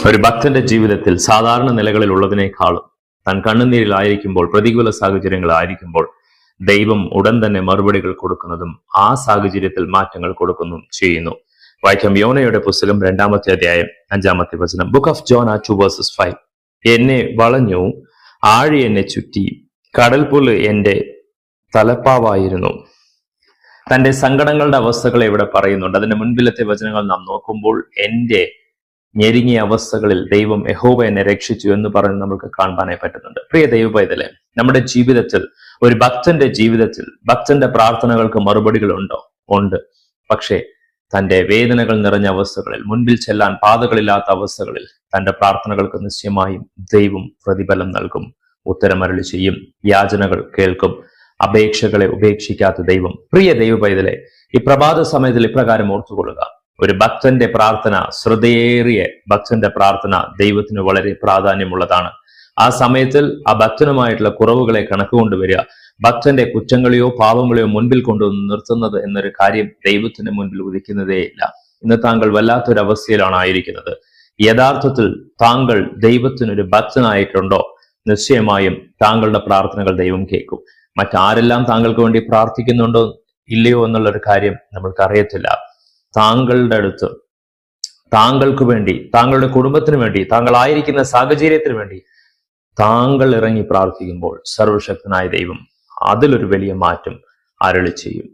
ഒരു ഭക്തന്റെ ജീവിതത്തിൽ സാധാരണ നിലകളിൽ ഉള്ളതിനേക്കാളും താൻ കണ്ണുനീരിലായിരിക്കുമ്പോൾ, പ്രതികൂല സാഹചര്യങ്ങളായിരിക്കുമ്പോൾ ദൈവം ഉടൻ തന്നെ മറുപടികൾ കൊടുക്കുന്നതും ആ സാഹചര്യത്തിൽ മാറ്റങ്ങൾ കൊടുക്കുന്നതും ചെയ്യുന്നു. വായിക്കാം യോനയുടെ പുസ്തകം 2-ാമത്തെ അധ്യായം 5-ാമത്തെ വചനം. Book of John 2:5. എന്നെ വളഞ്ഞു, ആഴി എന്നെ ചുറ്റി, കടൽപുല്ല് എന്റെ തലപ്പാവായിരുന്നു. തന്റെ സങ്കടങ്ങളുടെ അവസ്ഥകളെ ഇവിടെ പറയുന്നുണ്ട്. അതിന്റെ മുൻപിലത്തെ വചനങ്ങൾ നാം നോക്കുമ്പോൾ എന്റെ ഞെരുങ്ങിയ അവസ്ഥകളിൽ ദൈവം യഹോവ എന്നെ രക്ഷിച്ചു എന്ന് പറഞ്ഞ് നമുക്ക് കാണാനായി പറ്റുന്നുണ്ട്. പ്രിയ ദൈവപൈതലേ, നമ്മുടെ ജീവിതത്തിൽ, ഒരു ഭക്തന്റെ ജീവിതത്തിൽ ഭക്തന്റെ പ്രാർത്ഥനകൾക്ക് മറുപടികൾ ഉണ്ടോ? ഉണ്ട്. പക്ഷേ തന്റെ വേദനകൾ നിറഞ്ഞ അവസ്ഥകളിൽ, മുൻപിൽ ചെല്ലാൻ പാതകളില്ലാത്ത അവസ്ഥകളിൽ തന്റെ പ്രാർത്ഥനകൾക്ക് നിശ്ചയമായും ദൈവം പ്രതിഫലം നൽകും, ഉത്തരമരുളി ചെയ്യും, യാചനകൾ കേൾക്കും, അപേക്ഷകളെ ഉപേക്ഷിക്കാത്ത ദൈവം. പ്രിയ ദൈവപൈതലേ, ഈ പ്രഭാത സമയത്തിൽ ഇപ്രകാരം ഓർത്തുകൊള്ളുക. ഒരു ഭക്തന്റെ പ്രാർത്ഥന, ശ്രദ്ധയേറിയ ഭക്തന്റെ പ്രാർത്ഥന ദൈവത്തിന് വളരെ പ്രാധാന്യമുള്ളതാണ്. ആ സമയത്തിൽ ആ ഭക്തനുമായിട്ടുള്ള കുറവുകളെ കണക്ക് കൊണ്ടുവരിക, ഭക്തന്റെ കുറ്റങ്ങളെയോ പാപങ്ങളെയോ മുൻപിൽ കൊണ്ടുവന്ന് നിർത്തുന്നത് എന്നൊരു കാര്യം ദൈവത്തിന് മുൻപിൽ ഉദിക്കുന്നതേ ഇല്ല. ഇന്ന് താങ്കൾ വല്ലാത്തൊരവസ്ഥയിലാണ് ആയിരിക്കുന്നത്. യഥാർത്ഥത്തിൽ താങ്കൾ ദൈവത്തിനൊരു ഭക്തനായിട്ടുണ്ടോ? നിശ്ചയമായും താങ്കളുടെ പ്രാർത്ഥനകൾ ദൈവം കേൾക്കും. മറ്റാരെല്ലാം താങ്കൾക്ക് വേണ്ടി പ്രാർത്ഥിക്കുന്നുണ്ടോ ഇല്ലയോ എന്നുള്ളൊരു കാര്യം നമ്മൾക്ക് അറിയത്തില്ല. താങ്കളുടെ അടുത്ത് താങ്കൾക്ക് വേണ്ടി, താങ്കളുടെ കുടുംബത്തിന് വേണ്ടി, താങ്കളായിരിക്കുന്ന സാഹചര്യത്തിന് വേണ്ടി താങ്കൾ ഇറങ്ങി പ്രാർത്ഥിക്കുമ്പോൾ സർവശക്തനായ ദൈവം അതിലൊരു വലിയ മാറ്റം അരുളി ചെയ്യും.